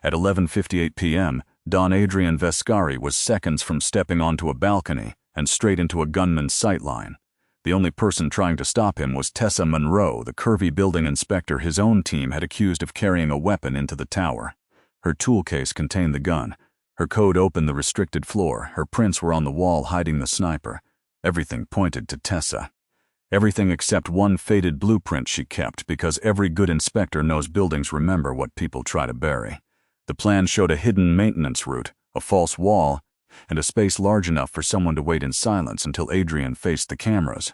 At 11:58 p.m., Don Adrian Vescari was seconds from stepping onto a balcony and straight into a gunman's sightline. The only person trying to stop him was Tessa Monroe, the curvy building inspector his own team had accused of carrying a weapon into the tower. Her tool case contained the gun. Her code opened the restricted floor. Her prints were on the wall hiding the sniper. Everything pointed to Tessa. Everything except one faded blueprint she kept, because every good inspector knows buildings remember what people try to bury. The plan showed a hidden maintenance route, a false wall, and a space large enough for someone to wait in silence until Adrian faced the cameras.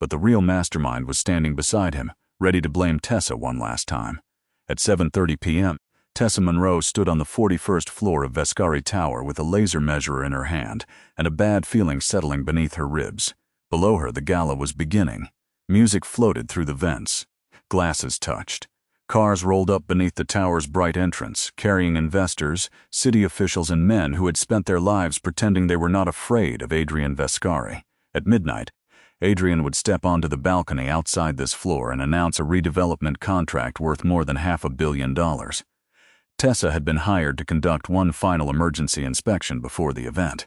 But the real mastermind was standing beside him, ready to blame Tessa one last time. At 7:30 p.m., Tessa Monroe stood on the 41st floor of Vescari Tower with a laser measurer in her hand and a bad feeling settling beneath her ribs. Below her, the gala was beginning. Music floated through the vents. Glasses touched. Cars rolled up beneath the tower's bright entrance, carrying investors, city officials, and men who had spent their lives pretending they were not afraid of Adrian Vescari. At midnight, Adrian would step onto the balcony outside this floor and announce a redevelopment contract worth more than $500 million. Tessa had been hired to conduct one final emergency inspection before the event.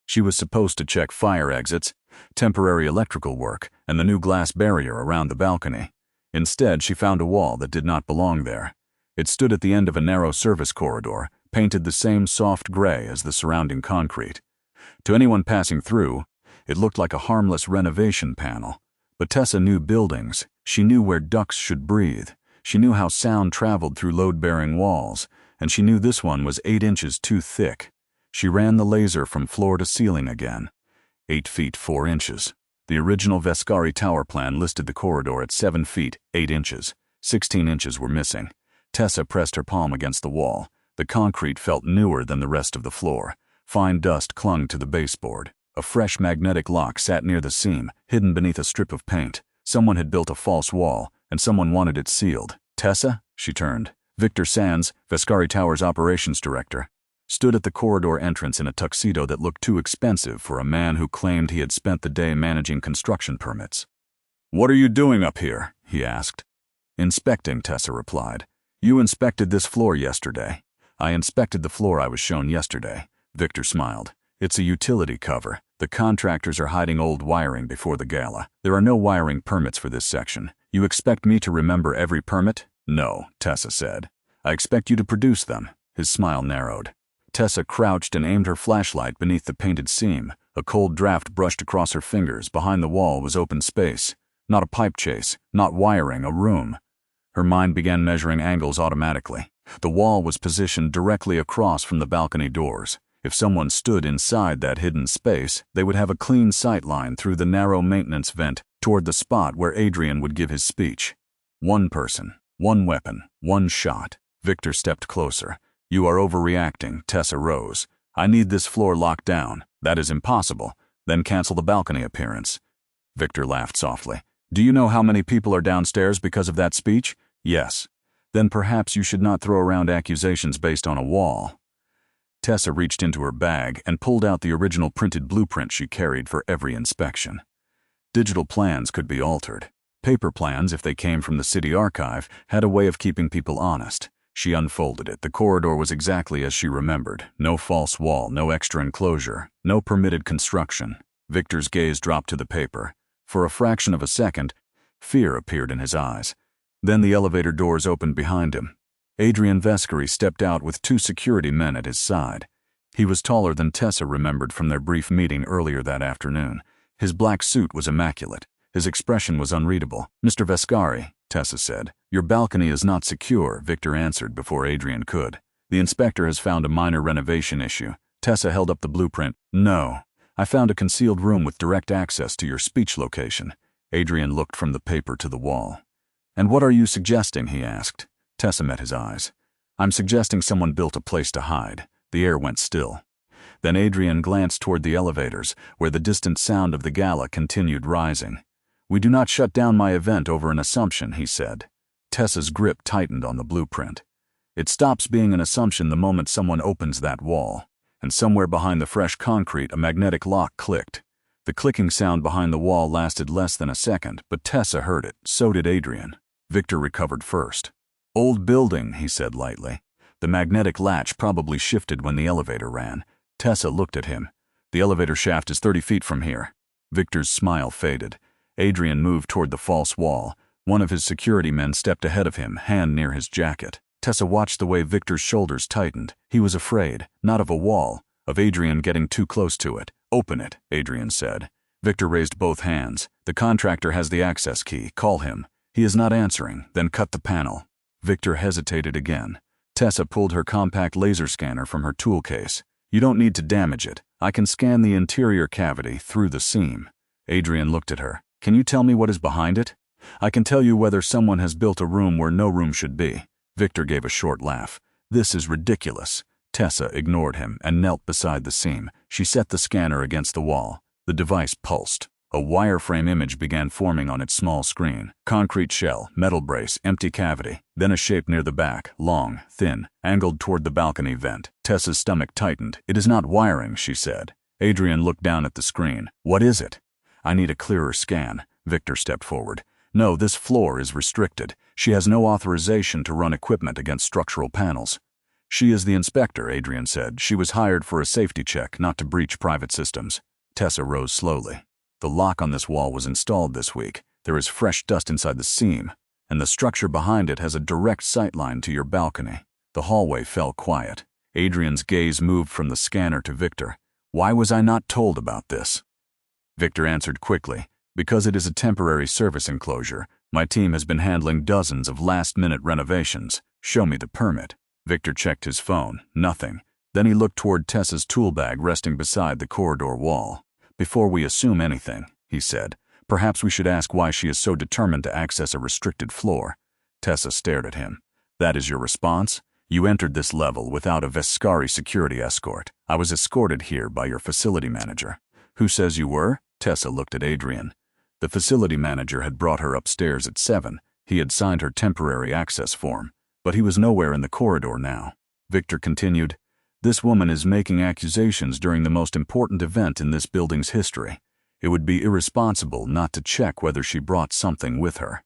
She was supposed to check fire exits, temporary electrical work, and the new glass barrier around the balcony. Instead, she found a wall that did not belong there. It stood at the end of a narrow service corridor, painted the same soft gray as the surrounding concrete. To anyone passing through, it looked like a harmless renovation panel. But Tessa knew buildings. She knew where ducks should breathe. She knew how sound traveled through load-bearing walls, and she knew this one was 8 inches too thick. She ran the laser from floor to ceiling again. 8 feet 4 inches. The original Vescari Tower plan listed the corridor at 7 feet 8 inches. 16 inches were missing. Tessa pressed her palm against the wall. The concrete felt newer than the rest of the floor. Fine dust clung to the baseboard. A fresh magnetic lock sat near the seam, hidden beneath a strip of paint. Someone had built a false wall, and someone wanted it sealed. Tessa? She turned. Victor Sands, Vescari Tower's operations director, stood at the corridor entrance in a tuxedo that looked too expensive for a man who claimed he had spent the day managing construction permits. "What are you doing up here?" he asked. "Inspecting," Tessa replied. "You inspected this floor yesterday." "I inspected the floor I was shown yesterday." Victor smiled. "It's a utility cover. The contractors are hiding old wiring before the gala. There are no wiring permits for this section. You expect me to remember every permit?" "No," Tessa said. "I expect you to produce them." His smile narrowed. Tessa crouched and aimed her flashlight beneath the painted seam. A cold draft brushed across her fingers. Behind the wall was open space. Not a pipe chase, not wiring, a room. Her mind began measuring angles automatically. The wall was positioned directly across from the balcony doors. If someone stood inside that hidden space, they would have a clean sight line through the narrow maintenance vent toward the spot where Adrian would give his speech. One person, one weapon, one shot. Victor stepped closer. "You are overreacting." Tessa rose. "I need this floor locked down." "That is impossible." "Then cancel the balcony appearance." Victor laughed softly. "Do you know how many people are downstairs because of that speech?" "Yes." "Then perhaps you should not throw around accusations based on a wall." Tessa reached into her bag and pulled out the original printed blueprint she carried for every inspection. Digital plans could be altered. Paper plans, if they came from the city archive, had a way of keeping people honest. She unfolded it. The corridor was exactly as she remembered. No false wall, no extra enclosure, no permitted construction. Victor's gaze dropped to the paper. For a fraction of a second, fear appeared in his eyes. Then the elevator doors opened behind him. Adrian Vescari stepped out with 2 security men at his side. He was taller than Tessa remembered from their brief meeting earlier that afternoon. His black suit was immaculate. His expression was unreadable. "Mr. Vescari," Tessa said. "Your balcony is not secure," Victor answered before Adrian could. "The inspector has found a minor renovation issue." Tessa held up the blueprint. "No. I found a concealed room with direct access to your speech location." Adrian looked from the paper to the wall. "And what are you suggesting?" he asked. Tessa met his eyes. "I'm suggesting someone built a place to hide." The air went still. Then Adrian glanced toward the elevators, where the distant sound of the gala continued rising. "We do not shut down my event over an assumption," he said. Tessa's grip tightened on the blueprint. "It stops being an assumption the moment someone opens that wall." And somewhere behind the fresh concrete, a magnetic lock clicked. The clicking sound behind the wall lasted less than a second, but Tessa heard it. So did Adrian. Victor recovered first. "Old building," he said lightly. The magnetic latch probably shifted when the elevator ran. Tessa looked at him. The elevator shaft is 30 feet from here. Victor's smile faded. Adrian moved toward the false wall. One of his security men stepped ahead of him, hand near his jacket. Tessa watched the way Victor's shoulders tightened. He was afraid, not of a wall, of Adrian getting too close to it. "Open it," Adrian said. Victor raised both hands. "The contractor has the access key. Call him." "He is not answering." "Then cut the panel." Victor hesitated again. Tessa pulled her compact laser scanner from her tool case. "You don't need to damage it. I can scan the interior cavity through the seam." Adrian looked at her. "Can you tell me what is behind it?" "I can tell you whether someone has built a room where no room should be." Victor gave a short laugh. "This is ridiculous." Tessa ignored him and knelt beside the seam. She set the scanner against the wall. The device pulsed. A wireframe image began forming on its small screen. Concrete shell, metal brace, empty cavity, then a shape near the back, long, thin, angled toward the balcony vent. Tessa's stomach tightened. "It is not wiring," she said. Adrian looked down at the screen. "What is it?" "I need a clearer scan." Victor stepped forward. "No, this floor is restricted. She has no authorization to run equipment against structural panels." "She is the inspector," Adrian said. "She was hired for a safety check, not to breach private systems." Tessa rose slowly. "The lock on this wall was installed this week. There is fresh dust inside the seam, and the structure behind it has a direct sightline to your balcony." The hallway fell quiet. Adrian's gaze moved from the scanner to Victor. "Why was I not told about this?" Victor answered quickly. "Because it is a temporary service enclosure. My team has been handling dozens of last-minute renovations. Show me the permit." Victor checked his phone. Nothing. Then he looked toward Tessa's tool bag resting beside the corridor wall. "Before we assume anything," he said, "perhaps we should ask why she is so determined to access a restricted floor." Tessa stared at him. "That is your response? You entered this level without a Vescari security escort. I was escorted here by your facility manager." "Who says you were?" Tessa looked at Adrian. The facility manager had brought her upstairs at 7. He had signed her temporary access form, but he was nowhere in the corridor now. Victor continued, "This woman is making accusations during the most important event in this building's history. It would be irresponsible not to check whether she brought something with her."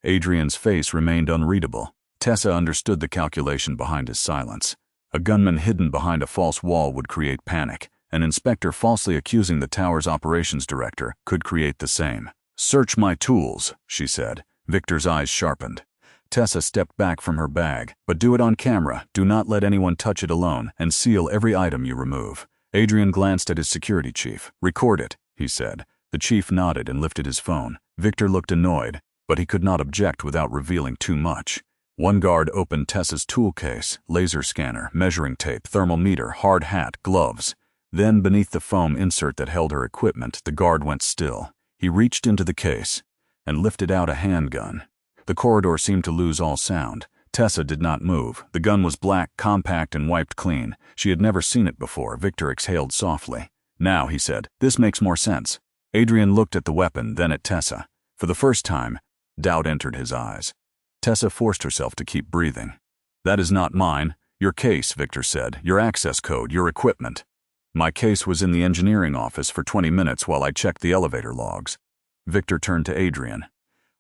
Adrian's face remained unreadable. Tessa understood the calculation behind his silence. A gunman hidden behind a false wall would create panic. An inspector falsely accusing the tower's operations director could create the same. "Search my tools," she said. Victor's eyes sharpened. Tessa stepped back from her bag. "But do it on camera. Do not let anyone touch it alone, and seal every item you remove." Adrian glanced at his security chief. "Record it," he said. The chief nodded and lifted his phone. Victor looked annoyed, but he could not object without revealing too much. One guard opened Tessa's tool case, laser scanner, measuring tape, thermometer, hard hat, gloves. Then, beneath the foam insert that held her equipment, the guard went still. He reached into the case and lifted out a handgun. The corridor seemed to lose all sound. Tessa did not move. The gun was black, compact, and wiped clean. She had never seen it before. Victor exhaled softly. "Now," he said, "this makes more sense." Adrian looked at the weapon, then at Tessa. For the first time, doubt entered his eyes. Tessa forced herself to keep breathing. "That is not mine. Your case," Victor said. "Your access code, your equipment." "My case was in the engineering office for 20 minutes while I checked the elevator logs." Victor turned to Adrian.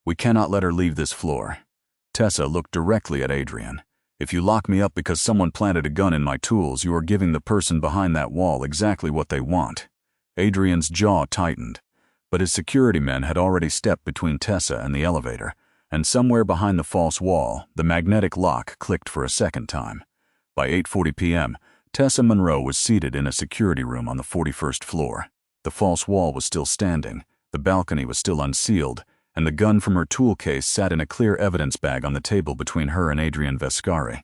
"We cannot let her leave this floor." Tessa looked directly at Adrian. "If you lock me up because someone planted a gun in my tools, you are giving the person behind that wall exactly what they want." Adrian's jaw tightened, but his security men had already stepped between Tessa and the elevator, and somewhere behind the false wall, the magnetic lock clicked for a second time. By 8:40 p.m., Tessa Monroe was seated in a security room on the 41st floor. The false wall was still standing, the balcony was still unsealed, and the gun from her tool case sat in a clear evidence bag on the table between her and Adrian Vescari.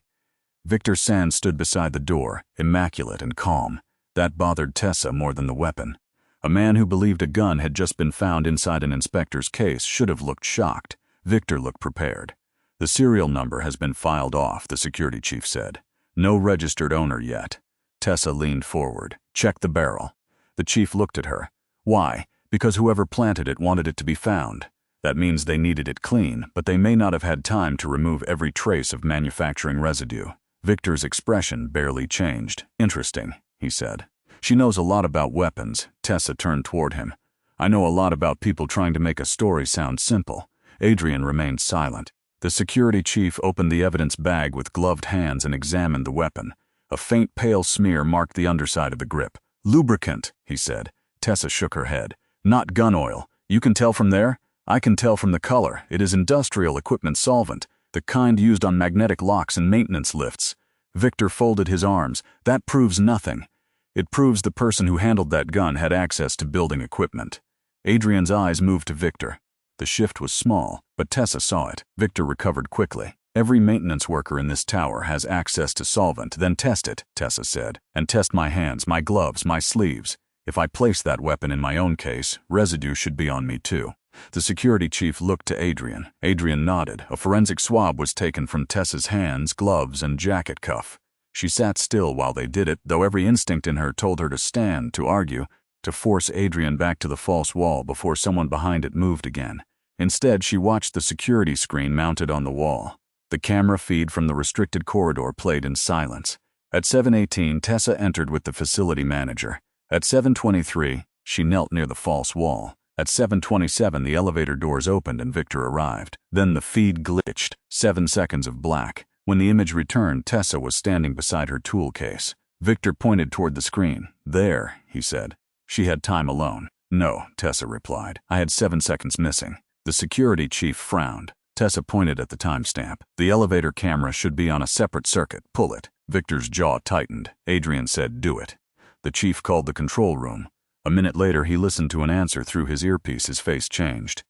Victor Sands stood beside the door, immaculate and calm. That bothered Tessa more than the weapon. A man who believed a gun had just been found inside an inspector's case should have looked shocked. Victor looked prepared. "The serial number has been filed off," the security chief said. "No registered owner yet." Tessa leaned forward. "Check the barrel." The chief looked at her. "Why?" "Because whoever planted it wanted it to be found. That means they needed it clean, but they may not have had time to remove every trace of manufacturing residue." Victor's expression barely changed. "Interesting," he said. "She knows a lot about weapons." Tessa turned toward him. "I know a lot about people trying to make a story sound simple." Adrian remained silent. The security chief opened the evidence bag with gloved hands and examined the weapon. A faint pale smear marked the underside of the grip. "Lubricant," he said. Tessa shook her head. "Not gun oil. You can tell from there?" "I can tell from the color. It is industrial equipment solvent, the kind used on magnetic locks and maintenance lifts." Victor folded his arms. "That proves nothing. It proves the person who handled that gun had access to building equipment." Adrian's eyes moved to Victor. The shift was small, but Tessa saw it. Victor recovered quickly. "Every maintenance worker in this tower has access to solvent. Then test it," Tessa said. "And test my hands, my gloves, my sleeves. If I place that weapon in my own case, residue should be on me too." The security chief looked to Adrian. Adrian nodded. A forensic swab was taken from Tessa's hands, gloves, and jacket cuff. She sat still while they did it, though every instinct in her told her to stand, to argue, to force Adrian back to the false wall before someone behind it moved again. Instead, she watched the security screen mounted on the wall. The camera feed from the restricted corridor played in silence. At 7:18, Tessa entered with the facility manager. At 7:23, she knelt near the false wall. At 7:27, the elevator doors opened and Victor arrived. Then the feed glitched. 7 seconds of black. When the image returned, Tessa was standing beside her tool case. Victor pointed toward the screen. "There," he said. "She had time alone." "No," Tessa replied. "I had 7 seconds missing." The security chief frowned. Tessa pointed at the timestamp. "The elevator camera should be on a separate circuit. Pull it." Victor's jaw tightened. Adrian said, "Do it." The chief called the control room. A minute later, he listened to an answer through his earpiece. His face changed.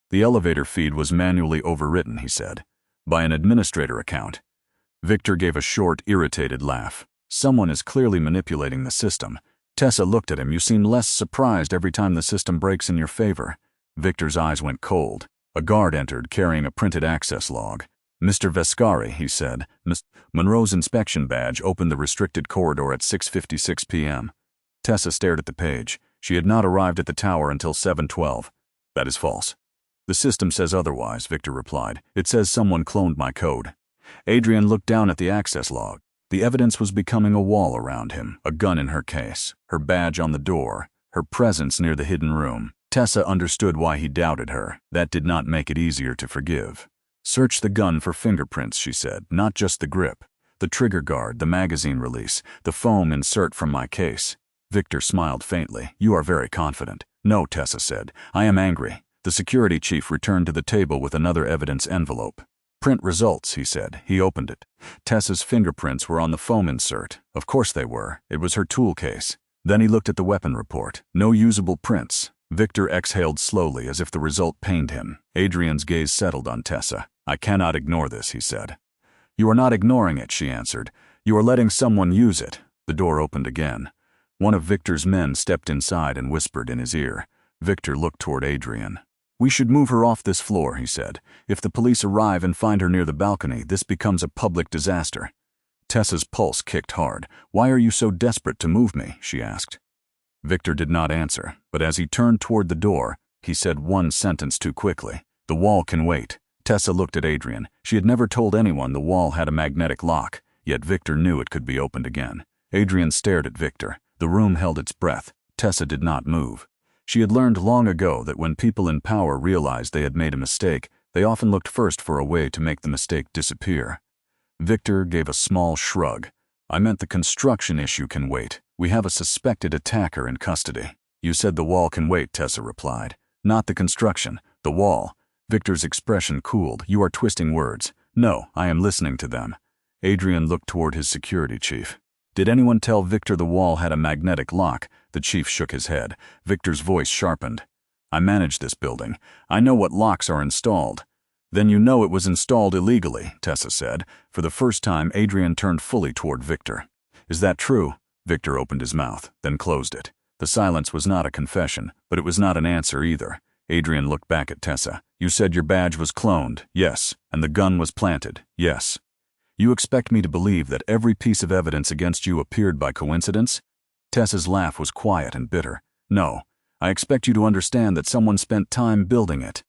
"The elevator feed was manually overwritten," he said, "by an administrator account." Victor gave a short, irritated laugh. "Someone is clearly manipulating the system." Tessa looked at him. "You seem less surprised every time the system breaks in your favor." Victor's eyes went cold. A guard entered, carrying a printed access log. "Mr. Vescari," he said. Monroe's inspection badge opened the restricted corridor at 6:56 p.m. Tessa stared at the page. She had not arrived at the tower until 7:12. "That is false." "The system says otherwise," Victor replied. "It says someone cloned my code." Adrian looked down at the access log. The evidence was becoming a wall around him, a gun in her case, her badge on the door, her presence near the hidden room. Tessa understood why he doubted her. That did not make it easier to forgive. "Search the gun for fingerprints," she said, "not just the grip. The trigger guard, the magazine release, the foam insert from my case." Victor smiled faintly. "You are very confident." "No," Tessa said. "I am angry." The security chief returned to the table with another evidence envelope. "Print results," he said. He opened it. Tessa's fingerprints were on the foam insert. Of course they were. It was her tool case. Then he looked at the weapon report. No usable prints. Victor exhaled slowly as if the result pained him. Adrian's gaze settled on Tessa. "I cannot ignore this," he said. "You are not ignoring it," she answered. "You are letting someone use it." The door opened again. One of Victor's men stepped inside and whispered in his ear. Victor looked toward Adrian. "We should move her off this floor," he said. "If the police arrive and find her near the balcony, this becomes a public disaster." Tessa's pulse kicked hard. "Why are you so desperate to move me?" she asked. Victor did not answer, but as he turned toward the door, he said one sentence too quickly. "The wall can wait." Tessa looked at Adrian. She had never told anyone the wall had a magnetic lock, yet Victor knew it could be opened again. Adrian stared at Victor. The room held its breath. Tessa did not move. She had learned long ago that when people in power realized they had made a mistake, they often looked first for a way to make the mistake disappear. Victor gave a small shrug. "I meant the construction issue can wait. We have a suspected attacker in custody." "You said the wall can wait," Tessa replied. "Not the construction. The wall." Victor's expression cooled. "You are twisting words." "No, I am listening to them." Adrian looked toward his security chief. "Did anyone tell Victor the wall had a magnetic lock?" The chief shook his head. Victor's voice sharpened. "I manage this building. I know what locks are installed." "Then you know it was installed illegally," Tessa said. For the first time, Adrian turned fully toward Victor. "Is that true?" Victor opened his mouth, then closed it. The silence was not a confession, but it was not an answer either. Adrian looked back at Tessa. "You said your badge was cloned." "Yes." "And the gun was planted." "Yes." "You expect me to believe that every piece of evidence against you appeared by coincidence?" Tessa's laugh was quiet and bitter. "No. I expect you to understand that someone spent time building it."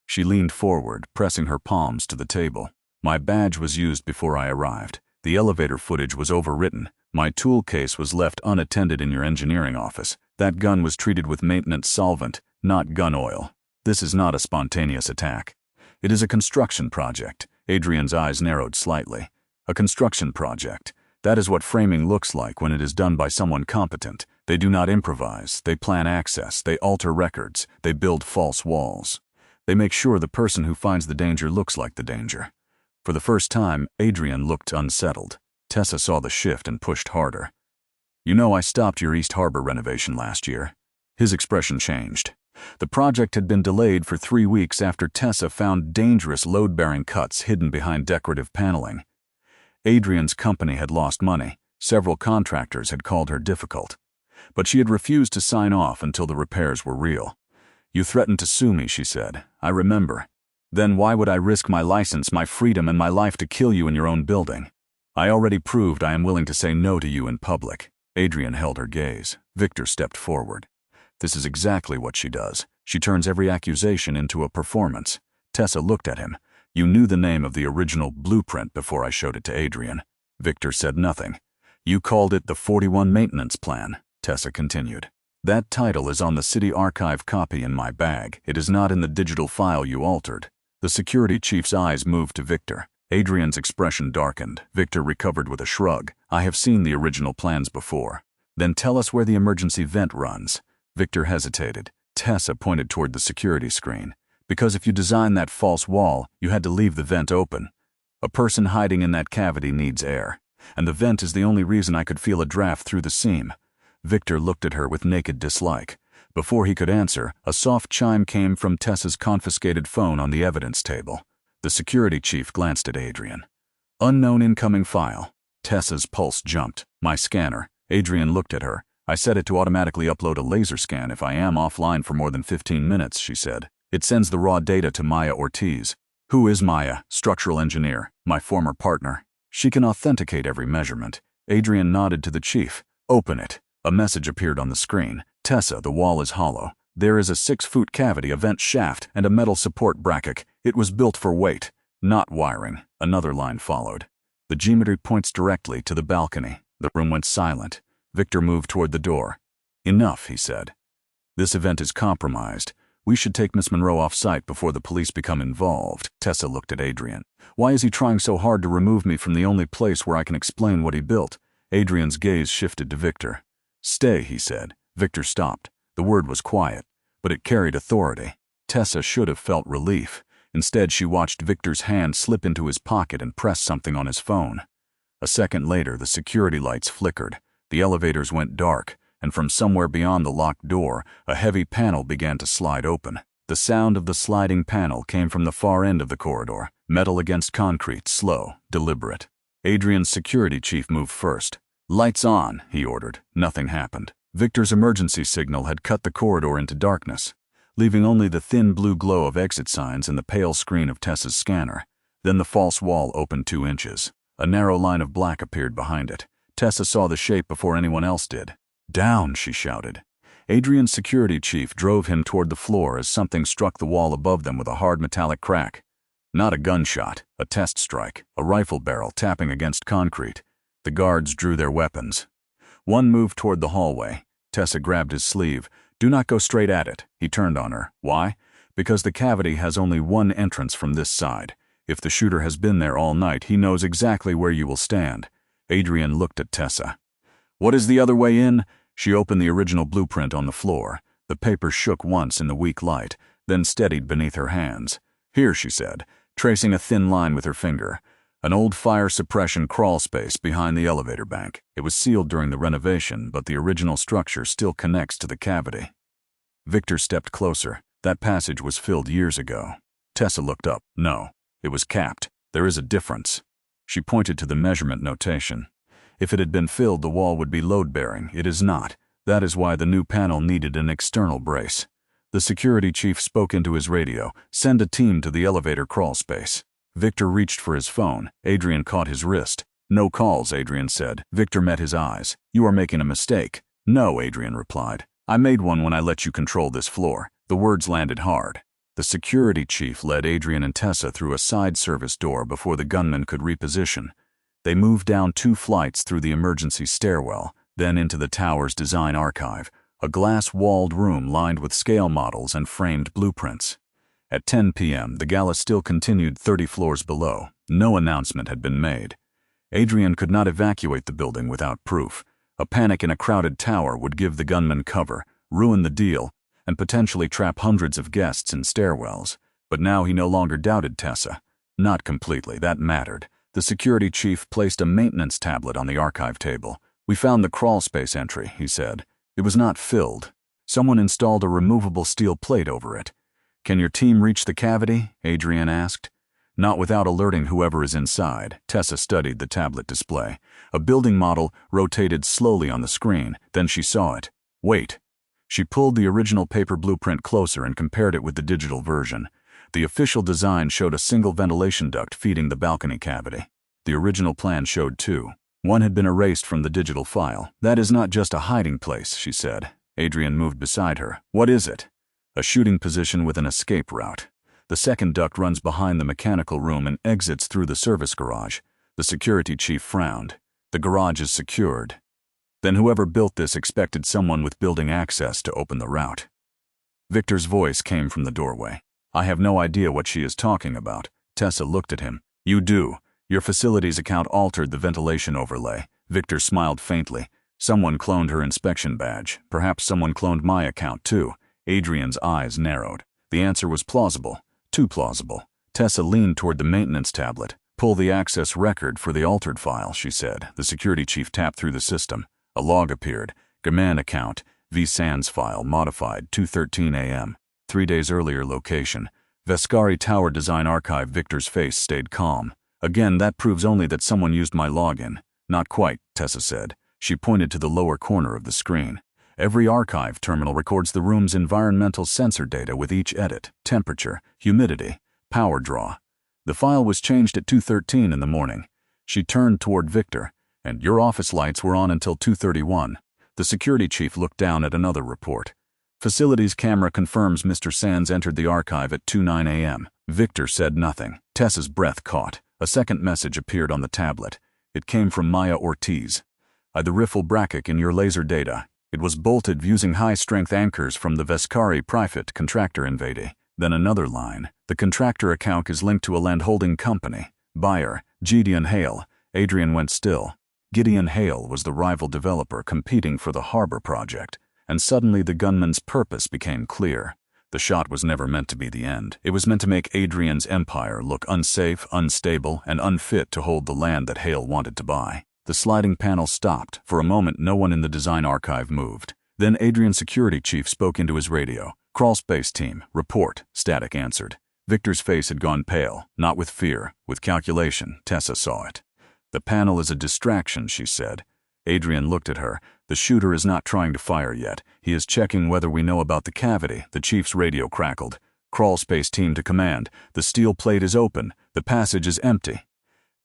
She leaned forward, pressing her palms to the table. "My badge was used before I arrived. The elevator footage was overwritten. My tool case was left unattended in your engineering office. That gun was treated with maintenance solvent, not gun oil. This is not a spontaneous attack." It is a construction project. Adrian's eyes narrowed slightly. A construction project. That is what framing looks like when it is done by someone competent. They do not improvise. They plan access. They alter records. They build false walls. They make sure the person who finds the danger looks like the danger. For the first time, Adrian looked unsettled. Tessa saw the shift and pushed harder. You know, I stopped your East Harbor renovation last year. His expression changed. The project had been delayed for 3 weeks after Tessa found dangerous load-bearing cuts hidden behind decorative paneling. Adrian's company had lost money. Several contractors had called her difficult. But she had refused to sign off until the repairs were real. You threatened to sue me, she said. I remember. Then why would I risk my license, my freedom, and my life to kill you in your own building? I already proved I am willing to say no to you in public. Adrian held her gaze. Victor stepped forward. This is exactly what she does. She turns every accusation into a performance. Tessa looked at him. You knew the name of the original blueprint before I showed it to Adrian. Victor said nothing. You called it the 41 Maintenance Plan, Tessa continued. That title is on the city archive copy in my bag. It is not in the digital file you altered. The security chief's eyes moved to Victor. Adrian's expression darkened. Victor recovered with a shrug. I have seen the original plans before. Then tell us where the emergency vent runs. Victor hesitated. Tessa pointed toward the security screen. Because if you design that false wall, you had to leave the vent open. A person hiding in that cavity needs air. And the vent is the only reason I could feel a draft through the seam. Victor looked at her with naked dislike. Before he could answer, a soft chime came from Tessa's confiscated phone on the evidence table. The security chief glanced at Adrian. Unknown incoming file. Tessa's pulse jumped. My scanner. Adrian looked at her. I set it to automatically upload a laser scan if I am offline for more than 15 minutes, she said. It sends the raw data to Maya Ortiz. Who is Maya? Structural engineer. My former partner. She can authenticate every measurement. Adrian nodded to the chief. Open it. A message appeared on the screen. Tessa, the wall is hollow. There is a 6-foot cavity, a vent shaft, and a metal support bracket. It was built for weight, not wiring. Another line followed. The geometry points directly to the balcony. The room went silent. Victor moved toward the door. Enough, he said. This event is compromised. We should take Miss Monroe off-site before the police become involved. Tessa looked at Adrian. Why is he trying so hard to remove me from the only place where I can explain what he built? Adrian's gaze shifted to Victor. Stay, he said. Victor stopped. The word was quiet, but it carried authority. Tessa should have felt relief. Instead, she watched Victor's hand slip into his pocket and press something on his phone. A second later, the security lights flickered. The elevators went dark, and from somewhere beyond the locked door, a heavy panel began to slide open. The sound of the sliding panel came from the far end of the corridor, metal against concrete, slow, deliberate. Adrian's security chief moved first. Lights on, he ordered. Nothing happened. Victor's emergency signal had cut the corridor into darkness, leaving only the thin blue glow of exit signs and the pale screen of Tessa's scanner. Then the false wall opened 2 inches. A narrow line of black appeared behind it. Tessa saw the shape before anyone else did. Down, she shouted. Adrian's security chief drove him toward the floor as something struck the wall above them with a hard metallic crack. Not a gunshot, a test strike, a rifle barrel tapping against concrete. The guards drew their weapons. One moved toward the hallway. Tessa grabbed his sleeve. Do not go straight at it. He turned on her. Why? Because the cavity has only one entrance from this side. If the shooter has been there all night, he knows exactly where you will stand. Adrian looked at Tessa. What is the other way in? She opened the original blueprint on the floor. The paper shook once in the weak light, then steadied beneath her hands. Here, she said, tracing a thin line with her finger. An old fire suppression crawl space behind the elevator bank. It was sealed during the renovation, but the original structure still connects to the cavity. Victor stepped closer. That passage was filled years ago. Tessa looked up. No, it was capped. There is a difference. She pointed to the measurement notation. If it had been filled, the wall would be load-bearing. It is not. That is why the new panel needed an external brace. The security chief spoke into his radio. Send a team to the elevator crawl space. Victor reached for his phone. Adrian caught his wrist. No calls, Adrian said. Victor met his eyes. You are making a mistake. No, Adrian replied. I made one when I let you control this floor. The words landed hard. The security chief led Adrian and Tessa through a side service door before the gunman could reposition. They moved down 2 flights through the emergency stairwell, then into the tower's design archive, a glass-walled room lined with scale models and framed blueprints. At 10 p.m., the gala still continued 30 floors below. No announcement had been made. Adrian could not evacuate the building without proof. A panic in a crowded tower would give the gunman cover, ruin the deal, and potentially trap hundreds of guests in stairwells. But now he no longer doubted Tessa. Not completely, that mattered. The security chief placed a maintenance tablet on the archive table. "We found the crawlspace entry," he said. It was not filled. Someone installed a removable steel plate over it. "Can your team reach the cavity?" Adrian asked. "Not without alerting whoever is inside." Tessa studied the tablet display. A building model rotated slowly on the screen, then she saw it. "Wait." She pulled the original paper blueprint closer and compared it with the digital version. The official design showed a single ventilation duct feeding the balcony cavity. The original plan showed two. One had been erased from the digital file. "That is not just a hiding place," she said. Adrian moved beside her. "What is it?" "A shooting position with an escape route. The second duct runs behind the mechanical room and exits through the service garage." The security chief frowned. "The garage is secured." "Then whoever built this expected someone with building access to open the route." Victor's voice came from the doorway. "I have no idea what she is talking about." Tessa looked at him. "You do. Your facilities account altered the ventilation overlay." Victor smiled faintly. "Someone cloned her inspection badge. Perhaps someone cloned my account too." Adrian's eyes narrowed. The answer was plausible. Too plausible. Tessa leaned toward the maintenance tablet. "Pull the access record for the altered file," she said. The security chief tapped through the system. A log appeared. "Gunman account. V. Sands file modified 2:13 a.m. 3 days earlier location. Vescari Tower Design Archive." Victor's face stayed calm. "Again, that proves only that someone used my login." "Not quite," Tessa said. She pointed to the lower corner of the screen. "Every archive terminal records the room's environmental sensor data with each edit: temperature, humidity, power draw. The file was changed at 2:13 in the morning." She turned toward Victor. "And your office lights were on until 2:31. The security chief looked down at another report. "Facilities camera confirms Mr. Sands entered the archive at 2:09 a.m. Victor said nothing. Tessa's breath caught. A second message appeared on the tablet. It came from Maya Ortiz. "The riffle bracket in your laser data. It was bolted using high-strength anchors from the Vescari private contractor invade." Then another line. "The contractor account is linked to a land-holding company. Buyer, Gideon Hale." Adrian went still. Gideon Hale was the rival developer competing for the harbor project. And suddenly the gunman's purpose became clear. The shot was never meant to be the end. It was meant to make Adrian's empire look unsafe, unstable, and unfit to hold the land that Hale wanted to buy. The sliding panel stopped. For a moment, no one in the design archive moved. Then Adrian's security chief spoke into his radio. "Crawlspace team, report," Static answered. Victor's face had gone pale, not with fear, with calculation. Tessa saw it. "The panel is a distraction," she said. Adrian looked at her. "The shooter is not trying to fire yet. He is checking whether we know about the cavity." The chief's radio crackled. "Crawlspace team to command. The steel plate is open. The passage is empty."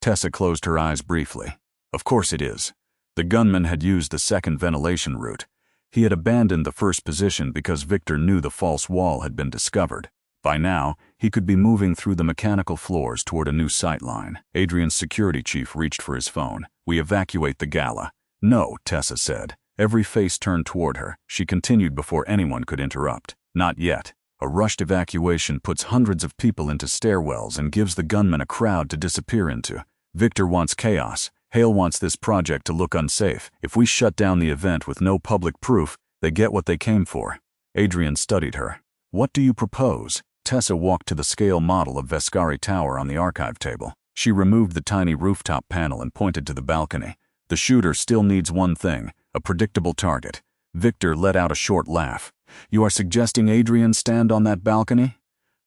Tessa closed her eyes briefly. Of course it is. The gunman had used the second ventilation route. He had abandoned the first position because Victor knew the false wall had been discovered. By now, he could be moving through the mechanical floors toward a new sightline. Adrian's security chief reached for his phone. "We evacuate the gala." "No," Tessa said. Every face turned toward her. She continued before anyone could interrupt. "Not yet. A rushed evacuation puts hundreds of people into stairwells and gives the gunman a crowd to disappear into. Victor wants chaos. Hale wants this project to look unsafe. If we shut down the event with no public proof, they get what they came for." Adrian studied her. "What do you propose?" Tessa walked to the scale model of Vescari Tower on the archive table. She removed the tiny rooftop panel and pointed to the balcony. "The shooter still needs one thing, a predictable target." Victor let out a short laugh. "You are suggesting Adrian stand on that balcony?"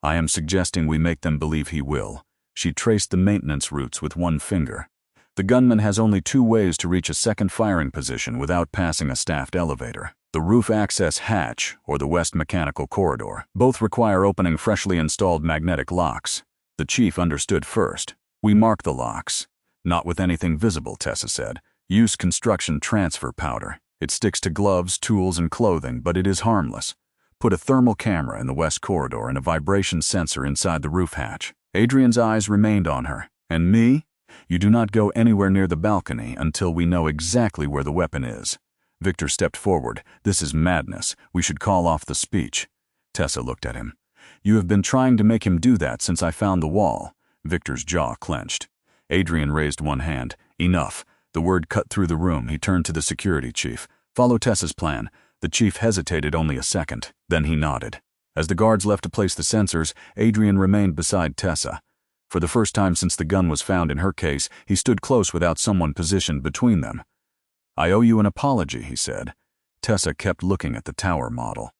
"I am suggesting we make them believe he will." She traced the maintenance routes with one finger. "The gunman has only 2 ways to reach a second firing position without passing a staffed elevator: the roof access hatch or the west mechanical corridor. Both require opening freshly installed magnetic locks." The chief understood first. "We mark the locks." "Not with anything visible," Tessa said. "Use construction transfer powder. It sticks to gloves, tools, and clothing, but it is harmless. Put a thermal camera in the west corridor and a vibration sensor inside the roof hatch." Adrian's eyes remained on her. "And me?" "You do not go anywhere near the balcony until we know exactly where the weapon is." Victor stepped forward. "This is madness. We should call off the speech." Tessa looked at him. You have been trying to make him do that since I found the wall. Victor's jaw clenched. Adrian raised one hand. Enough. The word cut through the room. He turned to the security chief. Follow Tessa's plan. The chief hesitated only a second. Then he nodded. As the guards left to place the sensors, Adrian remained beside Tessa. For the first time since the gun was found in her case, he stood close without someone positioned between them. I owe you an apology, he said. Tessa kept looking at the tower model.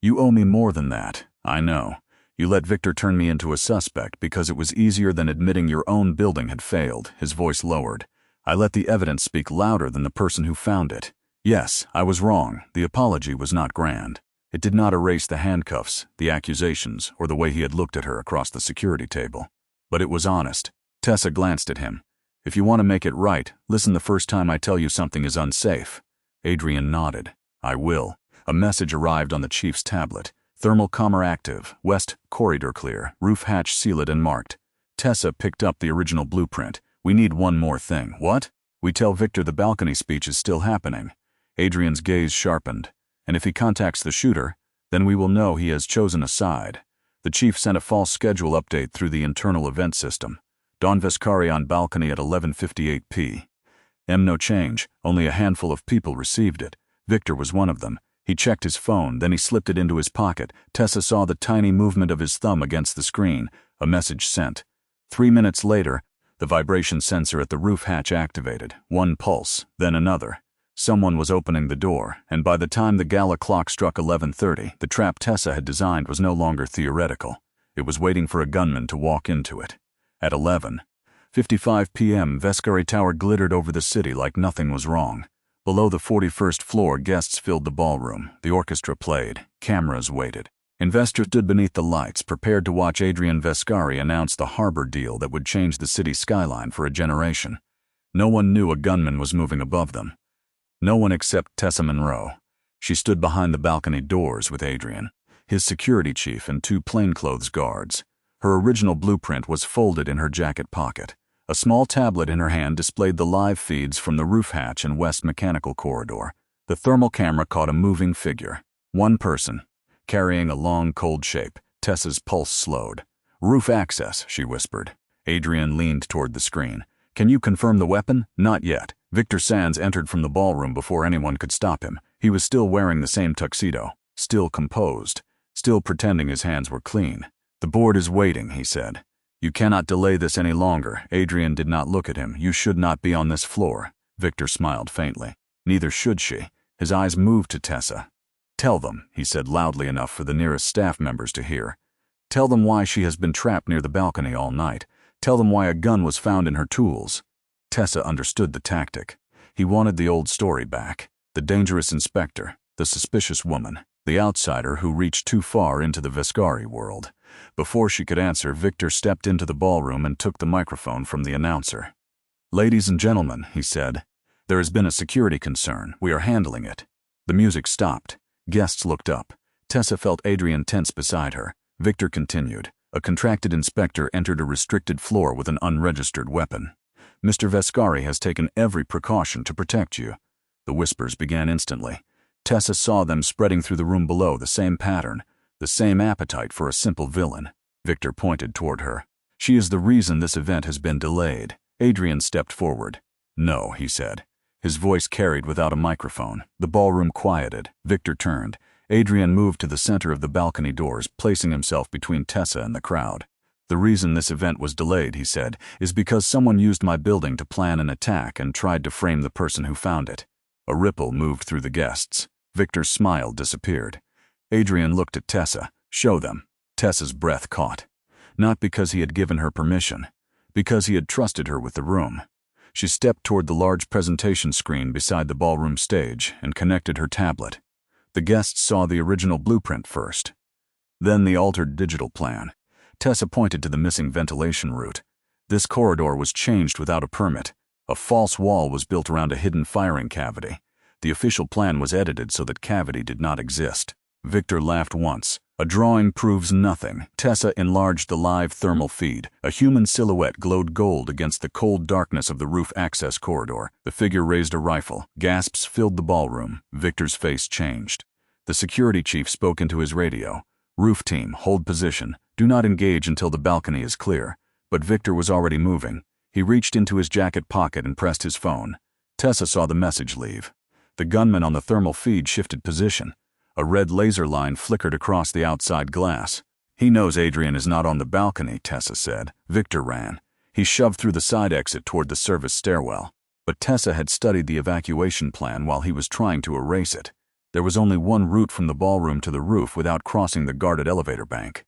You owe me more than that. I know. You let Victor turn me into a suspect because it was easier than admitting your own building had failed. His voice lowered. I let the evidence speak louder than the person who found it. Yes, I was wrong. The apology was not grand. It did not erase the handcuffs, the accusations, or the way he had looked at her across the security table. But it was honest. Tessa glanced at him. If you want to make it right, listen the first time I tell you something is unsafe. Adrian nodded. I will. A message arrived on the chief's tablet. Thermal commer active, west corridor clear, roof hatch sealed and marked. Tessa picked up the original blueprint. We need one more thing. What? We tell Victor the balcony speech is still happening. Adrian's gaze sharpened. And if he contacts the shooter, then we will know he has chosen a side. The chief sent a false schedule update through the internal event system. Don Vescari on balcony at 11:58 p. M. No change. Only a handful of people received it. Victor was one of them. He checked his phone, then he slipped it into his pocket. Tessa saw the tiny movement of his thumb against the screen. A message sent. 3 minutes later, the vibration sensor at the roof hatch activated. One pulse, then another. Someone was opening the door, and by the time the gala clock struck 11:30, the trap Tessa had designed was no longer theoretical. It was waiting for a gunman to walk into it. At 11:55 p.m., Vescari Tower glittered over the city like nothing was wrong. Below the 41st floor, guests filled the ballroom. The orchestra played. Cameras waited. Investors stood beneath the lights, prepared to watch Adrian Vescari announce the harbor deal that would change the city's skyline for a generation. No one knew a gunman was moving above them. No one except Tessa Monroe. She stood behind the balcony doors with Adrian, his security chief, and 2 plainclothes guards. Her original blueprint was folded in her jacket pocket. A small tablet in her hand displayed the live feeds from the roof hatch and west mechanical corridor. The thermal camera caught a moving figure. One person, carrying a long, cold shape. Tessa's pulse slowed. Roof access, she whispered. Adrian leaned toward the screen. Can you confirm the weapon? Not yet. Victor Sands entered from the ballroom before anyone could stop him. He was still wearing the same tuxedo, still composed, still pretending his hands were clean. The board is waiting, he said. You cannot delay this any longer. Adrian did not look at him. You should not be on this floor. Victor smiled faintly. Neither should she. His eyes moved to Tessa. Tell them, he said loudly enough for the nearest staff members to hear. Tell them why she has been trapped near the balcony all night. Tell them why a gun was found in her tools. Tessa understood the tactic. He wanted the old story back. The dangerous inspector, the suspicious woman, the outsider who reached too far into the Vescari world. Before she could answer, Victor stepped into the ballroom and took the microphone from the announcer. Ladies and gentlemen, he said, there has been a security concern. We are handling it. The music stopped. Guests looked up. Tessa felt Adrian tense beside her. Victor continued. A contracted inspector entered a restricted floor with an unregistered weapon. Mr. Vescari has taken every precaution to protect you. The whispers began instantly. Tessa saw them spreading through the room below, the same pattern, the same appetite for a simple villain. Victor pointed toward her. She is the reason this event has been delayed. Adrian stepped forward. No, he said. His voice carried without a microphone. The ballroom quieted. Victor turned. Adrian moved to the center of the balcony doors, placing himself between Tessa and the crowd. The reason this event was delayed, he said, is because someone used my building to plan an attack and tried to frame the person who found it. A ripple moved through the guests. Victor's smile disappeared. Adrian looked at Tessa. Show them. Tessa's breath caught. Not because he had given her permission, because he had trusted her with the room. She stepped toward the large presentation screen beside the ballroom stage and connected her tablet. The guests saw the original blueprint first, then the altered digital plan. Tessa pointed to the missing ventilation route. This corridor was changed without a permit. A false wall was built around a hidden firing cavity. The official plan was edited so that cavity did not exist. Victor laughed once. A drawing proves nothing. Tessa enlarged the live thermal feed. A human silhouette glowed gold against the cold darkness of the roof access corridor. The figure raised a rifle. Gasps filled the ballroom. Victor's face changed. The security chief spoke into his radio. Roof team, hold position. Do not engage until the balcony is clear. But Victor was already moving. He reached into his jacket pocket and pressed his phone. Tessa saw the message leave. The gunman on the thermal feed shifted position. A red laser line flickered across the outside glass. He knows Adrian is not on the balcony, Tessa said. Victor ran. He shoved through the side exit toward the service stairwell. But Tessa had studied the evacuation plan while he was trying to erase it. There was only one route from the ballroom to the roof without crossing the guarded elevator bank.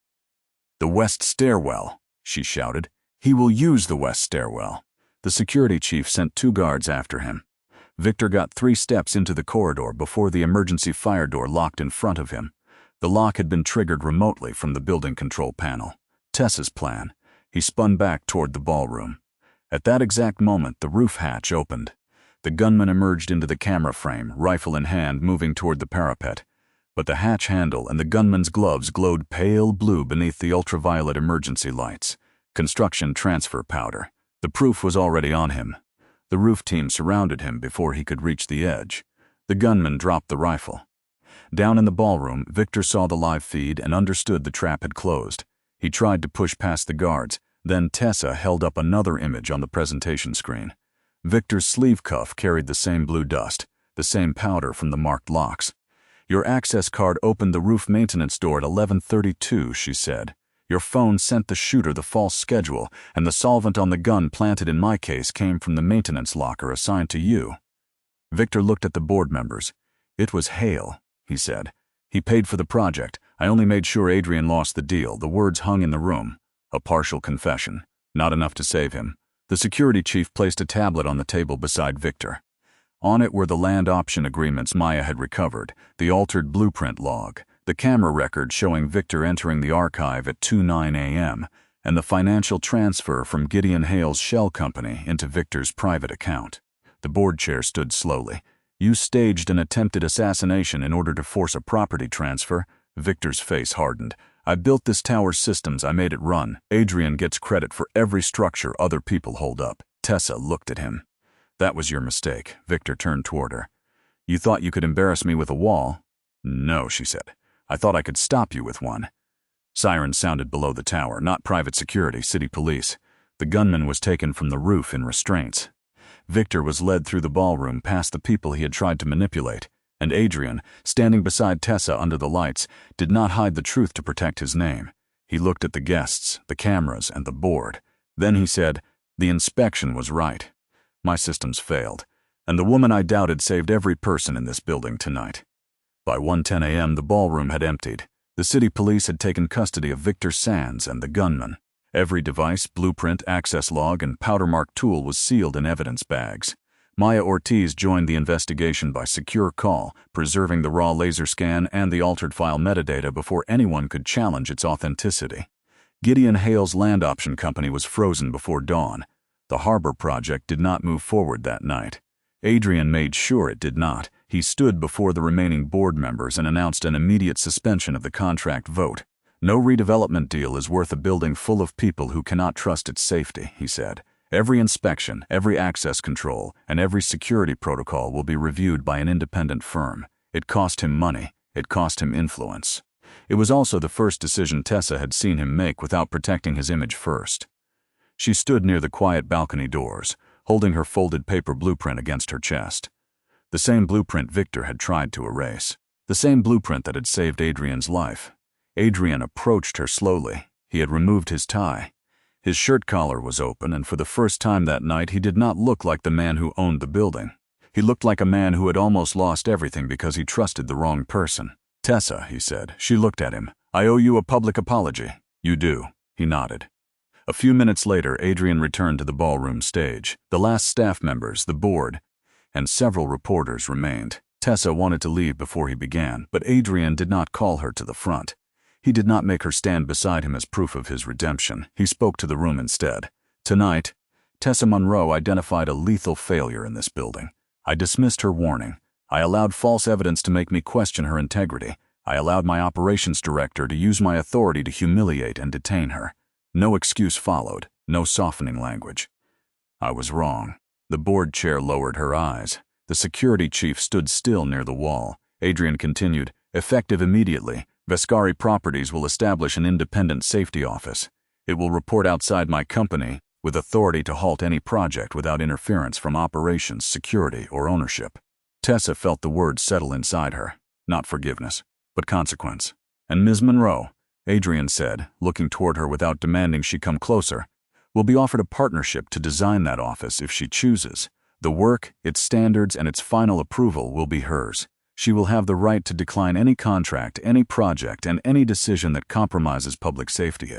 "The west stairwell," she shouted. "He will use the west stairwell." The security chief sent 2 guards after him. Victor got 3 steps into the corridor before the emergency fire door locked in front of him. The lock had been triggered remotely from the building control panel. Tessa's plan. He spun back toward the ballroom. At that exact moment, the roof hatch opened. The gunman emerged into the camera frame, rifle in hand, moving toward the parapet. But the hatch handle and the gunman's gloves glowed pale blue beneath the ultraviolet emergency lights. Construction transfer powder. The proof was already on him. The roof team surrounded him before he could reach the edge. The gunman dropped the rifle. Down in the ballroom, Victor saw the live feed and understood the trap had closed. He tried to push past the guards. Then Tessa held up another image on the presentation screen. Victor's sleeve cuff carried the same blue dust, the same powder from the marked locks. "Your access card opened the roof maintenance door at 11:32, she said. "Your phone sent the shooter the false schedule, and the solvent on the gun planted in my case came from the maintenance locker assigned to you." Victor looked at the board members. "It was Hale," he said. "He paid for the project. I only made sure Adrian lost the deal." The words hung in the room. A partial confession. Not enough to save him. The security chief placed a tablet on the table beside Victor. On it were the land option agreements Maya had recovered, the altered blueprint log, the camera record showing Victor entering the archive at 2:09 a.m., and the financial transfer from Gideon Hale's shell company into Victor's private account. The board chair stood slowly. "You staged an attempted assassination in order to force a property transfer." Victor's face hardened. "I built this tower's systems, I made it run. Adrian gets credit for every structure other people hold up." Tessa looked at him. "That was your mistake." Victor turned toward her. "You thought you could embarrass me with a wall?" "No," she said. "I thought I could stop you with one." Sirens sounded below the tower, not private security, city police. The gunman was taken from the roof in restraints. Victor was led through the ballroom past the people he had tried to manipulate. And Adrian, standing beside Tessa under the lights, did not hide the truth to protect his name. He looked at the guests, the cameras, and the board. Then he said, "The inspection was right. My systems failed, and the woman I doubted saved every person in this building tonight." By 1:10 a.m. the ballroom had emptied. The city police had taken custody of Victor Sands and the gunman. Every device, blueprint, access log, and powder-marked tool was sealed in evidence bags. Maya Ortiz joined the investigation by secure call, preserving the raw laser scan and the altered file metadata before anyone could challenge its authenticity. Gideon Hale's land option company was frozen before dawn. The harbor project did not move forward that night. Adrian made sure it did not. He stood before the remaining board members and announced an immediate suspension of the contract vote. "No redevelopment deal is worth a building full of people who cannot trust its safety," he said. "Every inspection, every access control, and every security protocol will be reviewed by an independent firm. It cost him money. It cost him influence." It was also the first decision Tessa had seen him make without protecting his image first. She stood near the quiet balcony doors, holding her folded paper blueprint against her chest. The same blueprint Victor had tried to erase. The same blueprint that had saved Adrian's life. Adrian approached her slowly. He had removed his tie. His shirt collar was open, and for the first time that night he did not look like the man who owned the building. He looked like a man who had almost lost everything because he trusted the wrong person. "Tessa," he said. She looked at him. "I owe you a public apology." "You do." He nodded. A few minutes later, Adrian returned to the ballroom stage. The last staff members, the board, and several reporters remained. Tessa wanted to leave before he began, but Adrian did not call her to the front. He did not make her stand beside him as proof of his redemption. He spoke to the room instead. "Tonight, Tessa Monroe identified a lethal failure in this building. I dismissed her warning. I allowed false evidence to make me question her integrity. I allowed my operations director to use my authority to humiliate and detain her. No excuse followed, no softening language. I was wrong." The board chair lowered her eyes. The security chief stood still near the wall. Adrian continued, "Effective immediately, Vescari Properties will establish an independent safety office. It will report outside my company, with authority to halt any project without interference from operations, security, or ownership. Tessa felt the words settle inside her. Not forgiveness, but consequence. And Ms. Monroe, Adrian said, looking toward her without demanding she come closer, will be offered a partnership to design that office if she chooses. The work, its standards, and its final approval will be hers. She will have the right to decline any contract, any project, and any decision that compromises public safety.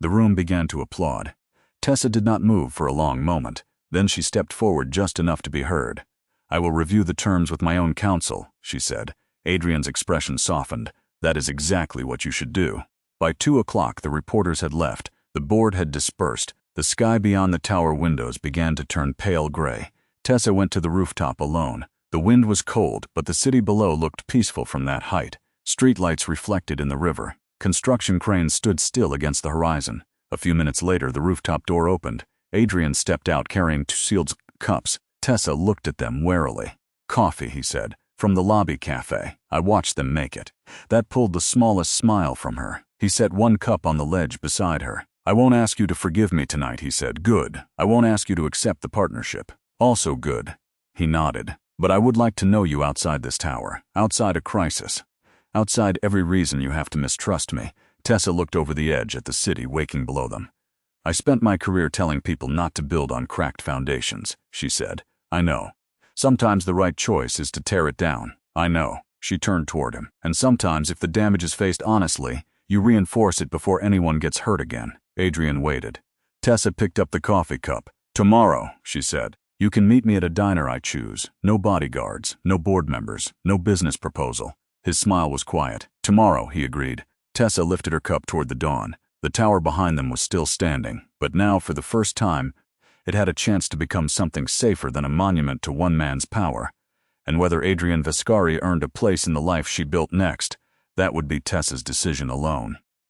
The room began to applaud. Tessa did not move for a long moment. Then she stepped forward just enough to be heard. "I will review the terms with my own counsel," she said. Adrian's expression softened. "That is exactly what you should do." By 2 o'clock, the reporters had left. The board had dispersed. The sky beyond the tower windows began to turn pale gray. Tessa went to the rooftop alone. The wind was cold, but the city below looked peaceful from that height. Streetlights reflected in the river. Construction cranes stood still against the horizon. A few minutes later, the rooftop door opened. Adrian stepped out carrying 2 sealed cups. Tessa looked at them warily. "Coffee," he said, "from the lobby cafe. I watched them make it." That pulled the smallest smile from her. He set 1 cup on the ledge beside her. "I won't ask you to forgive me tonight," he said. "Good. I won't ask you to accept the partnership. Also good." He nodded. "But I would like to know you outside this tower, outside a crisis, outside every reason you have to mistrust me." Tessa looked over the edge at the city waking below them. "I spent my career telling people not to build on cracked foundations," she said. "I know. Sometimes the right choice is to tear it down. I know." She turned toward him. "And sometimes, if the damage is faced honestly, you reinforce it before anyone gets hurt again." Adrian waited. Tessa picked up the coffee cup. "Tomorrow," she said, "you can meet me at a diner I choose. No bodyguards, no board members, no business proposal." His smile was quiet. "Tomorrow," he agreed. Tessa lifted her cup toward the dawn. The tower behind them was still standing, but now, for the first time, it had a chance to become something safer than a monument to one man's power. And whether Adrian Vescari earned a place in the life she built next, that would be Tessa's decision alone.